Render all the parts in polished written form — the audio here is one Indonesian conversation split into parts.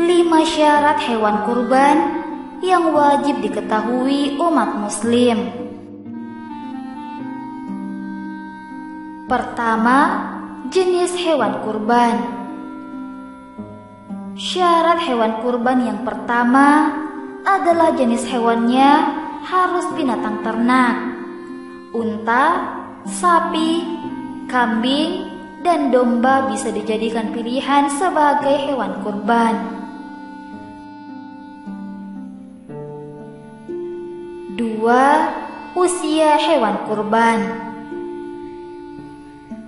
5 syarat hewan kurban yang wajib diketahui umat muslim. Pertama, jenis hewan kurban. Syarat hewan kurban yang pertama adalah jenis hewannya harus binatang ternak. Unta, sapi, kambing, dan domba bisa dijadikan pilihan sebagai hewan kurban. 2. Usia hewan kurban.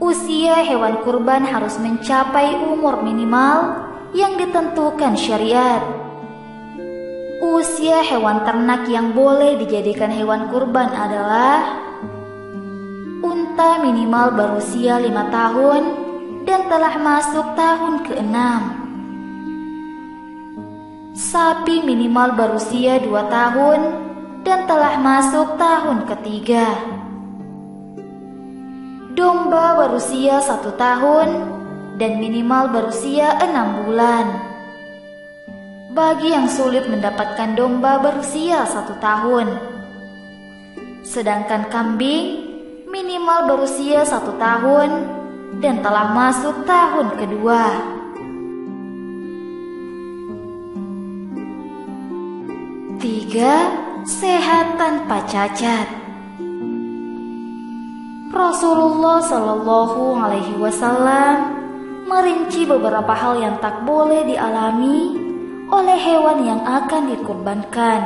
Usia hewan kurban harus mencapai umur minimal yang ditentukan syariat. Usia hewan ternak yang boleh dijadikan hewan kurban adalah unta minimal berusia 5 tahun dan telah masuk tahun ke-6. Sapi minimal berusia 2 tahun dan telah masuk tahun ke-3. Domba berusia 1 tahun dan minimal berusia 6 bulan. Bagi yang sulit mendapatkan domba berusia 1 tahun. Sedangkan kambing minimal berusia 1 tahun dan telah masuk tahun kedua. 3. Sehat tanpa cacat. Rasulullah Shallallahu Alaihi Wasallam merinci beberapa hal yang tak boleh dialami oleh hewan yang akan dikurbankan.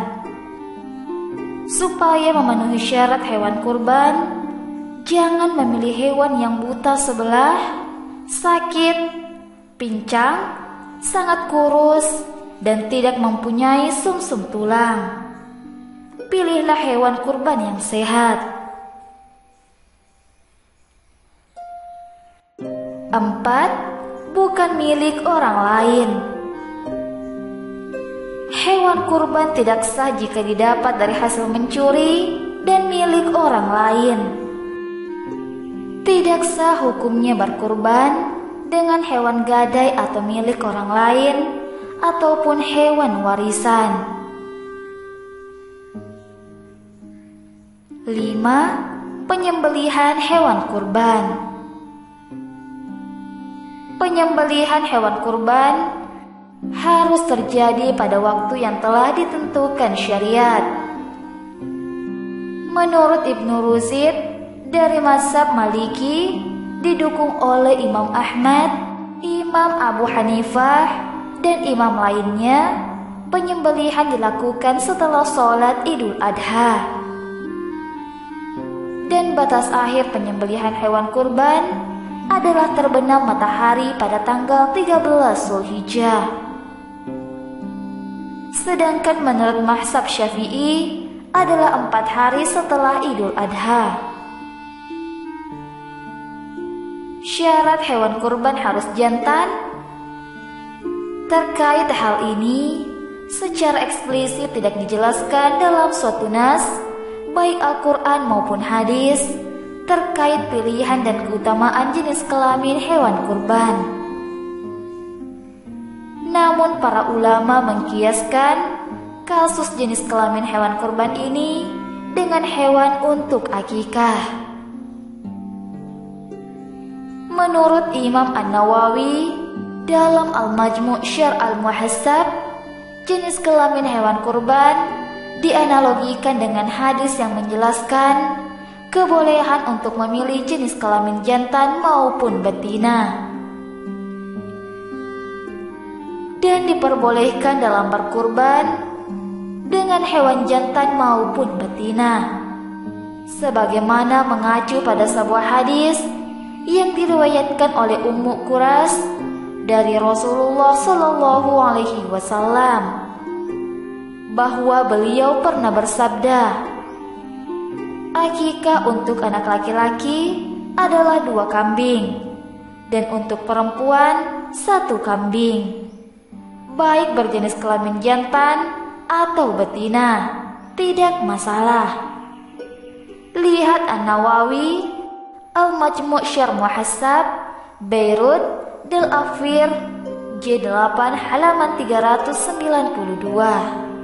Supaya memenuhi syarat hewan kurban, jangan memilih hewan yang buta sebelah, sakit, pincang, sangat kurus, dan tidak mempunyai sumsum tulang. Pilihlah hewan kurban yang sehat. 4. Bukan milik orang lain. Hewan kurban tidak sah jika didapat dari hasil mencuri dan milik orang lain. Tidak sah hukumnya berkurban dengan hewan gadai atau milik orang lain ataupun hewan warisan. 5. Penyembelihan hewan kurban. Penyembelihan hewan kurban harus terjadi pada waktu yang telah ditentukan syariat. Menurut Ibnu Rushd dari mazhab Maliki, didukung oleh Imam Ahmad, Imam Abu Hanifah, dan imam lainnya, penyembelihan dilakukan setelah sholat Idul Adha. Dan batas akhir penyembelihan hewan kurban adalah terbenam matahari pada tanggal 13 Zulhijjah. Sedangkan menurut mazhab Syafi'i adalah 4 hari setelah Idul Adha. Syarat hewan kurban harus jantan. Terkait hal ini, secara eksplisit tidak dijelaskan dalam suatu nas, baik Al-Quran maupun hadis, terkait pilihan dan keutamaan jenis kelamin hewan kurban. Namun para ulama mengkiaskan kasus jenis kelamin hewan kurban ini dengan hewan untuk akikah. Menurut Imam An-Nawawi dalam Al-Majmu' Syarh Al-Muhassab, jenis kelamin hewan kurban dianalogikan dengan hadis yang menjelaskan kebolehan untuk memilih jenis kelamin jantan maupun betina. Dan diperbolehkan dalam berkurban dengan hewan jantan maupun betina, sebagaimana mengacu pada sebuah hadis yang diriwayatkan oleh Ummu Quras dari Rasulullah Shallallahu Alaihi Wasallam, bahwa beliau pernah bersabda, akikah untuk anak laki-laki adalah 2 kambing, dan untuk perempuan 1 kambing, baik berjenis kelamin jantan atau betina, tidak masalah. Lihat An-Nawawi, Al-Majmu' Syarh Muhassab, Beirut, Del Afir, J8 halaman 392.